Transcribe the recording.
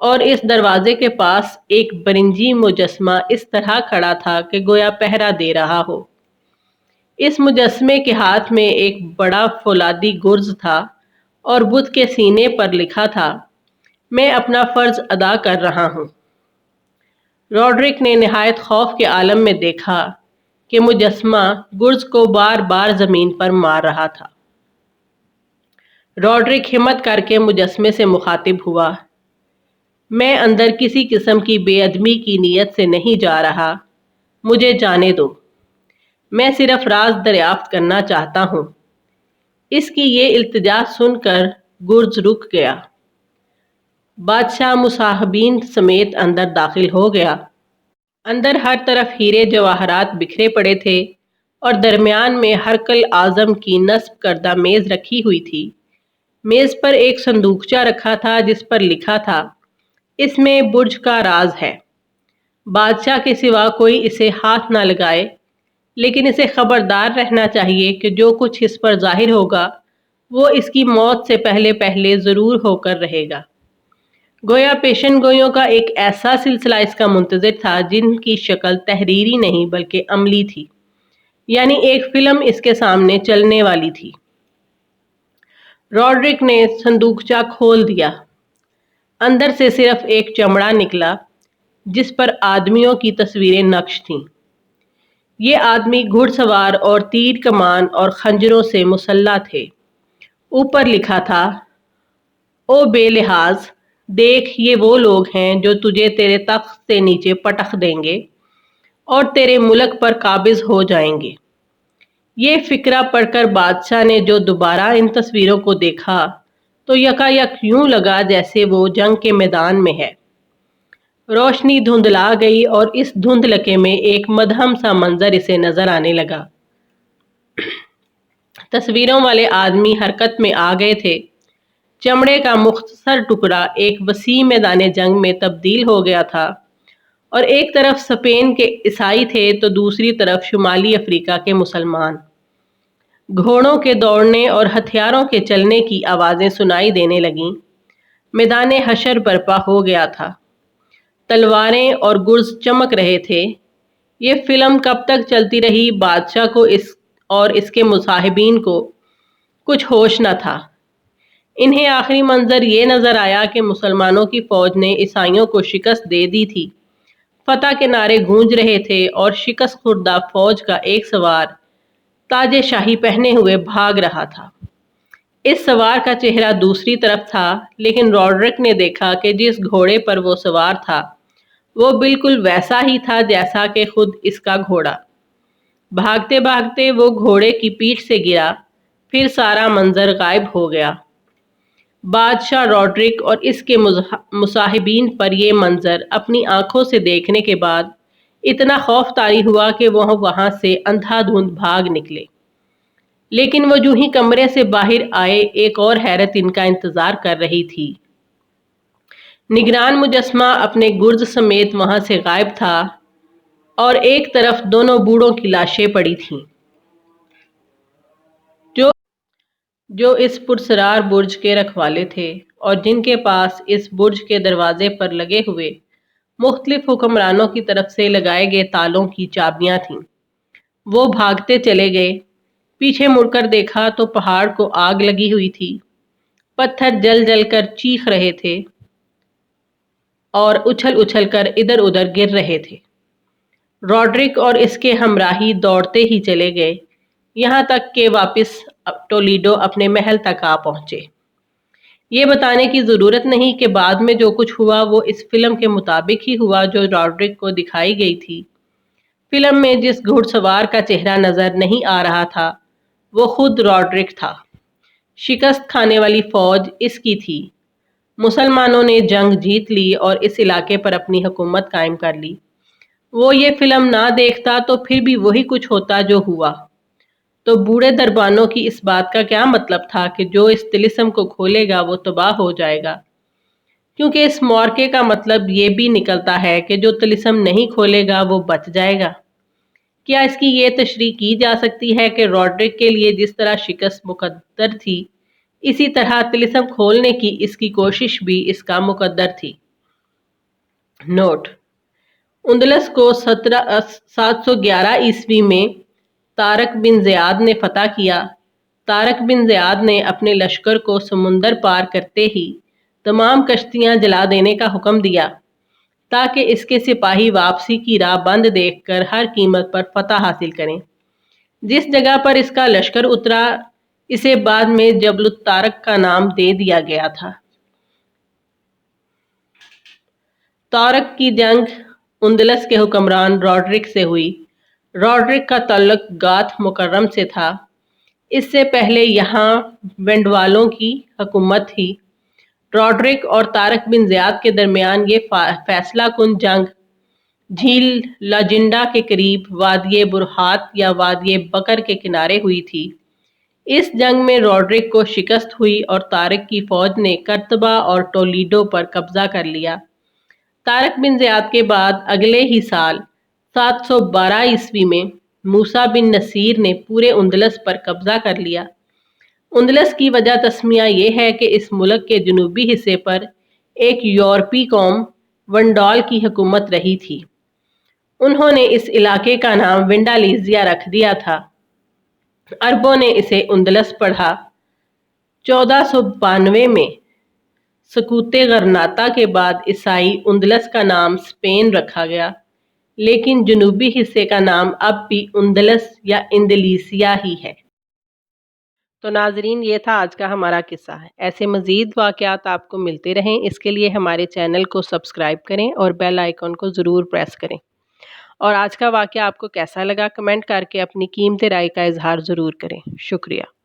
اور اس دروازے کے پاس ایک برنجی مجسمہ اس طرح کھڑا تھا کہ گویا پہرا دے رہا ہو۔ اس مجسمے کے ہاتھ میں ایک بڑا فولادی گرز تھا اور بت کے سینے پر لکھا تھا، میں اپنا فرض ادا کر رہا ہوں۔ روڈرک نے نہایت خوف کے عالم میں دیکھا کہ مجسمہ گرز کو بار بار زمین پر مار رہا تھا۔ روڈرک ہمت کر کے مجسمے سے مخاطب ہوا، میں اندر کسی قسم کی بے ادبی کی نیت سے نہیں جا رہا، مجھے جانے دو، میں صرف راز دریافت کرنا چاہتا ہوں۔ اس کی یہ التجا سن کر گرز رک گیا۔ بادشاہ مصاحبین سمیت اندر داخل ہو گیا۔ اندر ہر طرف ہیرے جواہرات بکھرے پڑے تھے اور درمیان میں ہرقل اعظم کی نصب کردہ میز رکھی ہوئی تھی۔ میز پر ایک صندوقچہ رکھا تھا جس پر لکھا تھا، اس میں برج کا راز ہے، بادشاہ کے سوا کوئی اسے ہاتھ نہ لگائے، لیکن اسے خبردار رہنا چاہیے کہ جو کچھ اس پر ظاہر ہوگا وہ اس کی موت سے پہلے پہلے ضرور ہو کر رہے گا۔ گویا پیشن گوئیوں کا ایک ایسا سلسلہ اس کا منتظر تھا جن کی شکل تحریری نہیں بلکہ عملی تھی، یعنی ایک فلم اس کے سامنے چلنے والی تھی۔ روڈرک نے صندوقچہ کھول دیا۔ اندر سے صرف ایک چمڑا نکلا جس پر آدمیوں کی تصویریں نقش تھیں۔ یہ آدمی گھڑ سوار اور تیر کمان اور خنجروں سے مسلح تھے۔ اوپر لکھا تھا، او بے لحاظ، دیکھ یہ وہ لوگ ہیں جو تجھے تیرے تخت سے نیچے پٹخ دیں گے اور تیرے ملک پر قابض ہو جائیں گے۔ یہ فقرہ پڑھ کر بادشاہ نے جو دوبارہ ان تصویروں کو دیکھا تو یکا یک یوں لگا جیسے وہ جنگ کے میدان میں ہے۔ روشنی دھندلا گئی اور اس دھندلکے میں ایک مدھم سا منظر اسے نظر آنے لگا۔ تصویروں والے آدمی حرکت میں آ گئے تھے۔ چمڑے کا مختصر ٹکڑا ایک وسیع میدان جنگ میں تبدیل ہو گیا تھا اور ایک طرف اسپین کے عیسائی تھے تو دوسری طرف شمالی افریقہ کے مسلمان۔ گھوڑوں کے دوڑنے اور ہتھیاروں کے چلنے کی آوازیں سنائی دینے لگیں۔ میدان حشر برپا ہو گیا تھا۔ تلواریں اور گرز چمک رہے تھے۔ یہ فلم کب تک چلتی رہی، بادشاہ کو اور اس کے مصاحبین کو کچھ ہوش نہ تھا۔ انہیں آخری منظر یہ نظر آیا کہ مسلمانوں کی فوج نے عیسائیوں کو شکست دے دی تھی۔ فتح کے نعرے گونج رہے تھے اور شکست خوردہ فوج کا ایک سوار تاج شاہی پہنے ہوئے بھاگ رہا تھا۔ اس سوار کا چہرہ دوسری طرف تھا، لیکن روڈرک نے دیکھا کہ جس گھوڑے پر وہ سوار تھا وہ بالکل ویسا ہی تھا جیسا کہ خود اس کا گھوڑا۔ بھاگتے بھاگتے وہ گھوڑے کی پیٹھ سے گرا، پھر سارا منظر غائب ہو گیا۔ بادشاہ روڈرک اور اس کے مصاحبین پر یہ منظر اپنی آنکھوں سے دیکھنے کے بعد اتنا خوف طاری ہوا کہ وہ وہاں سے اندھا دھند بھاگ نکلے۔ لیکن وہ جو ہی کمرے سے باہر آئے ایک اور حیرت ان کا انتظار کر رہی تھی۔ نگران مجسمہ اپنے گرز سمیت وہاں سے غائب تھا اور ایک طرف دونوں بوڑھوں کی لاشیں پڑی تھیں جو اس پرسرار برج کے رکھوالے تھے اور جن کے پاس اس برج کے دروازے پر لگے ہوئے مختلف حکمرانوں کی طرف سے لگائے گئے تالوں کی چابیاں تھیں۔ وہ بھاگتے چلے گئے۔ پیچھے مڑ کر دیکھا تو پہاڑ کو آگ لگی ہوئی تھی، پتھر جل جل کر چیخ رہے تھے اور اچھل اچھل کر ادھر ادھر گر رہے تھے۔ روڈرک اور اس کے ہمراہی دوڑتے ہی چلے گئے، یہاں تک کہ واپس ٹولیڈو اپنے محل تک آ پہنچے۔ یہ بتانے کی ضرورت نہیں کہ بعد میں جو کچھ ہوا وہ اس فلم کے مطابق ہی ہوا جو روڈرک کو دکھائی گئی تھی۔ فلم میں جس گھڑ سوار کا چہرہ نظر نہیں آ رہا تھا وہ خود روڈرک تھا۔ شکست کھانے والی فوج اس کی تھی۔ مسلمانوں نے جنگ جیت لی اور اس علاقے پر اپنی حکومت قائم کر لی۔ وہ یہ فلم نہ دیکھتا تو پھر بھی وہی کچھ ہوتا جو ہوا۔ تو بوڑھے دربانوں کی اس بات کا کیا مطلب تھا کہ جو اس طلسم کو کھولے گا وہ تباہ ہو جائے گا، کیونکہ اس معرکے کا مطلب یہ بھی نکلتا ہے کہ جو طلسم نہیں کھولے گا وہ بچ جائے گا۔ کیا اس کی یہ تشریح کی جا سکتی ہے کہ روڈرک کے لیے جس طرح شکست مقدر تھی، اسی طرح طلسم کھولنے کی اس کی کوشش بھی اس کا مقدر تھی؟ نوٹ: اندلس کو 711 عیسوی میں طارق بن زیاد نے فتح کیا۔ طارق بن زیاد نے اپنے لشکر کو سمندر پار کرتے ہی تمام کشتیاں جلا دینے کا حکم دیا تاکہ اس کے سپاہی واپسی کی راہ بند دیکھ کر ہر قیمت پر فتح حاصل کریں۔ جس جگہ پر اس کا لشکر اترا اسے بعد میں جبل الطارق کا نام دے دیا گیا تھا۔ طارق کی جنگ اندلس کے حکمران روڈرک سے ہوئی۔ روڈرک کا تعلق گاتھ مکرم سے تھا۔ اس سے پہلے یہاں وینڈ والوں کی حکومت تھی۔ روڈرک اور طارق بن زیاد کے درمیان یہ فیصلہ کن جنگ جھیل لاجنڈا کے قریب وادی برہات یا وادی بکر کے کنارے ہوئی تھی۔ اس جنگ میں روڈرک کو شکست ہوئی اور طارق کی فوج نے کرتبہ اور ٹولیڈو پر قبضہ کر لیا۔ طارق بن زیاد کے بعد اگلے ہی سال 712 عیسوی میں موسیٰ بن نصیر نے پورے اندلس پر قبضہ کر لیا۔ اندلس کی وجہ تسمیہ یہ ہے کہ اس ملک کے جنوبی حصے پر ایک یورپی قوم ونڈال کی حکومت رہی تھی۔ انہوں نے اس علاقے کا نام ونڈالیزیا رکھ دیا تھا۔ عربوں نے اسے اندلس پڑھا۔ 1492 میں سقوط غرناطہ کے بعد عیسائی اندلس کا نام اسپین رکھا گیا، لیکن جنوبی حصے کا نام اب بھی اندلس یا اندلیسیا ہی ہے۔ تو ناظرین، یہ تھا آج کا ہمارا قصہ ہے۔ ایسے مزید واقعات آپ کو ملتے رہیں، اس کے لیے ہمارے چینل کو سبسکرائب کریں اور بیل آئیکن کو ضرور پریس کریں۔ اور آج کا واقعہ آپ کو کیسا لگا کمنٹ کر کے اپنی قیمتی رائے کا اظہار ضرور کریں۔ شکریہ۔